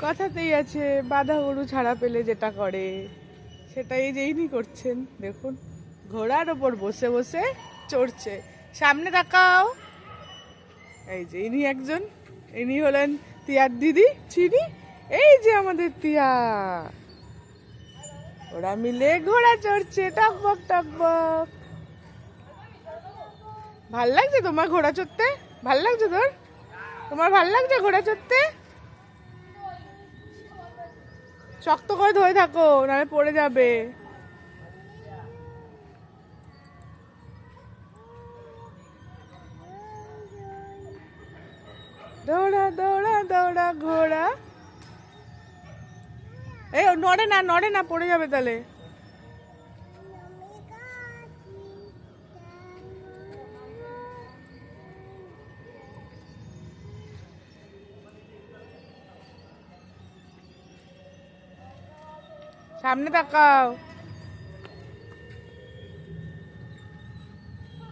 কথাতেই আছে বাঁধা গরু ছাড়া পেলে যেটা করে সেটাই যে ইনি করছেন। দেখুন ঘোড়ার ওপর বসে বসে চড়ছে। সামনে তাকাও। এই যে ইনি একজন, ইনি হলেন তিয়ার দিদি চিনি। এই যে আমাদের তিয়া, ওরা মিলে ঘোড়া চড়ছে টকবক টকবক। ভাল লাগছে তোমার ঘোড়া চড়তে? ভাল লাগছে তোর? তোমার ভাল লাগছে ঘোড়া চড়তে? শক্ত করে ধরে থাকো নাহলে পড়ে যাবে। দৌড়া দৌড়া দৌড়া ঘোড়া। এই নড়ে না নড়ে না, পড়ে যাবে তাহলে। সামনে তাকাও।